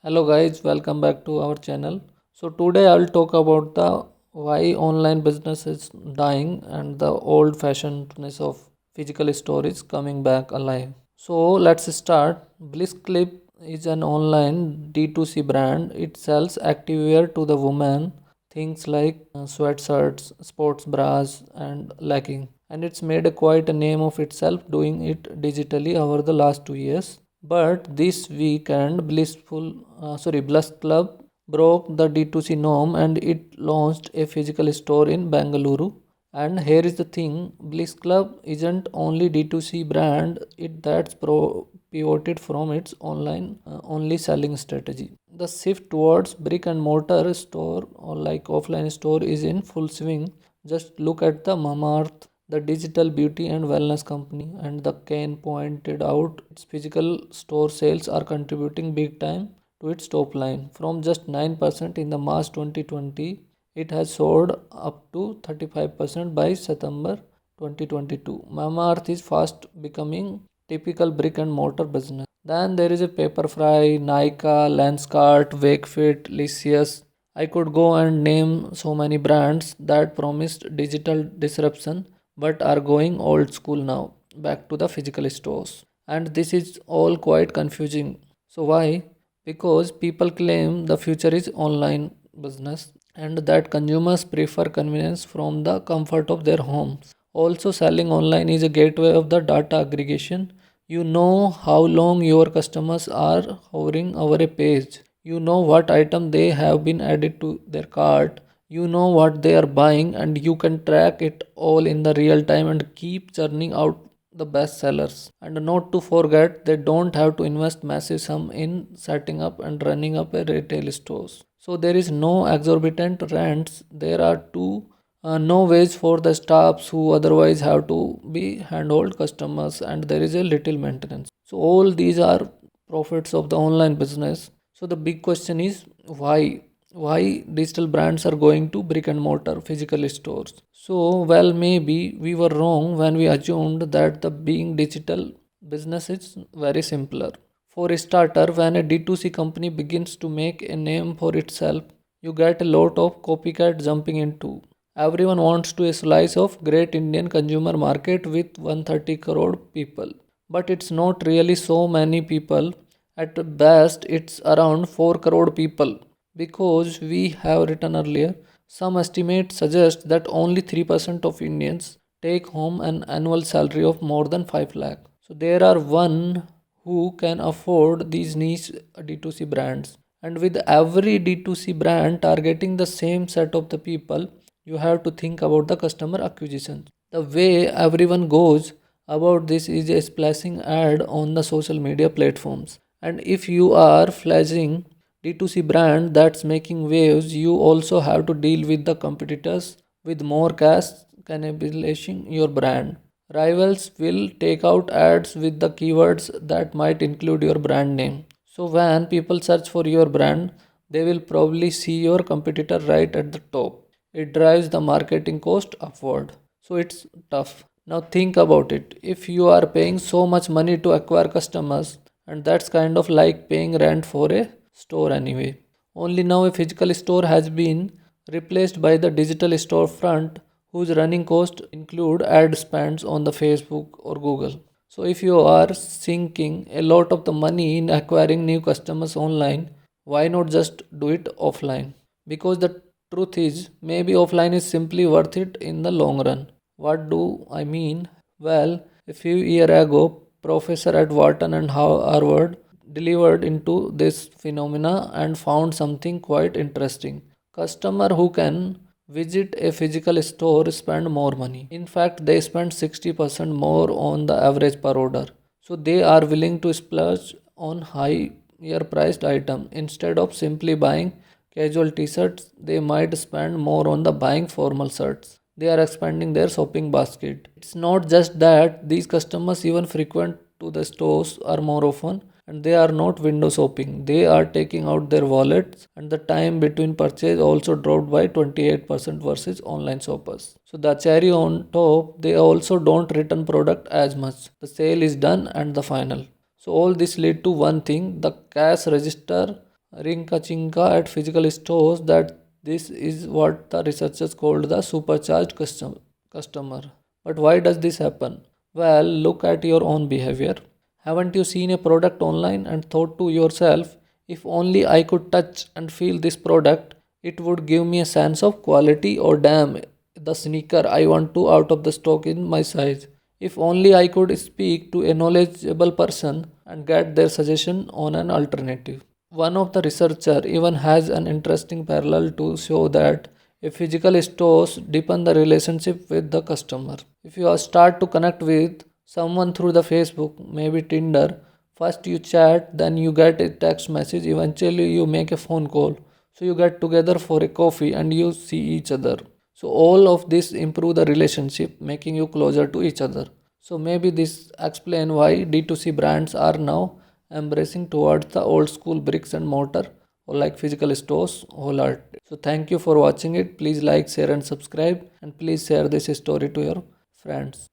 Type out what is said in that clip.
Hello guys, welcome back to our channel. So today I'll talk about the why online business is dying and the old fashionedness of physical store is coming back alive. So let's start. Bliss Clip is an online D2C brand. It sells activewear to the woman, things like sweatshirts, sports bras and leggings. And it's made a quite a name of itself doing it digitally over the last 2 years. But this weekend, Bliss Club broke the D2C norm and it launched a physical store in Bengaluru. And here is the thing, Bliss Club isn't only D2C brand, it that's pivoted from its online only selling strategy. The shift towards brick and mortar store or like offline store is in full swing. Just look at the Mamaearth, the digital beauty and wellness company, and the Kane pointed out its physical store sales are contributing big time to its top line. From just 9% in the March 2020, it has soared up to 35% by September 2022. Mamaearth is fast becoming typical brick and mortar business. Then there is a Paperfry, Nika, Lenskart, Wakefit, Lysius. I could go and name so many brands that promised digital disruption but are going old school now, back to the physical stores. And this is all quite confusing. So why? Because people claim the future is online business and that consumers prefer convenience from the comfort of their homes. Also, selling online is a gateway of the data aggregation. You know how long your customers are hovering over a page. You know what item they have been added to their cart. You know what they are buying, and you can track it all in the real time and keep churning out the best sellers. And not to forget, they don't have to invest massive sum in setting up and running up a retail stores. So there is no exorbitant rents. There are no wage for the staffs who otherwise have to be handhold customers, and there is a little maintenance. So all these are profits of the online business. So the big question is why digital brands are going to brick and mortar physical stores. So well, maybe we were wrong when we assumed that the being digital business is very simpler. For a starter, when a D2C company begins to make a name for itself, you get a lot of copycat jumping into. Everyone wants to a slice of great Indian consumer market with 130 crore people. But it's not really so many people. At best, it's around 4 crore people. Because we have written earlier, some estimates suggest that only 3% of Indians take home an annual salary of more than 5 lakh. So there are one who can afford these niche D2C brands. And with every D2C brand targeting the same set of the people, you have to think about the customer acquisition. The way everyone goes about this is a splashing ad on the social media platforms. And if you are flashing D2C brand that's making waves, you also have to deal with the competitors with more cash cannibalizing your brand. Rivals will take out ads with the keywords that might include your brand name. So when people search for your brand, they will probably see your competitor right at the top. It drives the marketing cost upward. So it's tough. Now think about it. If you are paying so much money to acquire customers, and that's kind of like paying rent for a store anyway. Only now a physical store has been replaced by the digital storefront whose running costs include ad spends on the Facebook or Google. So if you are sinking a lot of the money in acquiring new customers online, why not just do it offline? Because the truth is, maybe offline is simply worth it in the long run. What do I mean? Well, a few years ago, professor at Wharton and Harvard delivered into this phenomena and found something quite interesting. Customer who can visit a physical store spend more money. In fact, they spend 60% more on the average per order. So they are willing to splurge on higher priced item instead of simply buying casual t-shirts. They might spend more on the buying formal shirts. They are expanding their shopping basket. It's not just that these customers even frequent to the stores are more often, and they are not window shopping. They are taking out their wallets, and the time between purchase also dropped by 28% versus online shoppers. So the cherry on top, they also don't return product as much. The sale is done and the final. So all this lead to one thing, the cash register rinka chinka at physical stores that this is what the researchers called the supercharged customer. But why does this happen? Well, look at your own behavior. Haven't you seen a product online and thought to yourself, if only I could touch and feel this product, it would give me a sense of quality, or damn, the sneaker I want to out of the stock in my size. If only I could speak to a knowledgeable person and get their suggestion on an alternative. One of the researcher even has an interesting parallel to show that a physical stores deepen the relationship with the customer. If you start to connect with someone through the Facebook, maybe Tinder, first you chat, then you get a text message, eventually you make a phone call. So you get together for a coffee and you see each other. So all of this improve the relationship, making you closer to each other. So maybe this explain why D2C brands are now embracing towards the old school bricks and mortar or like physical stores wholeheartedly. So thank you for watching it. Please like, share and subscribe, and please share this story to your friends.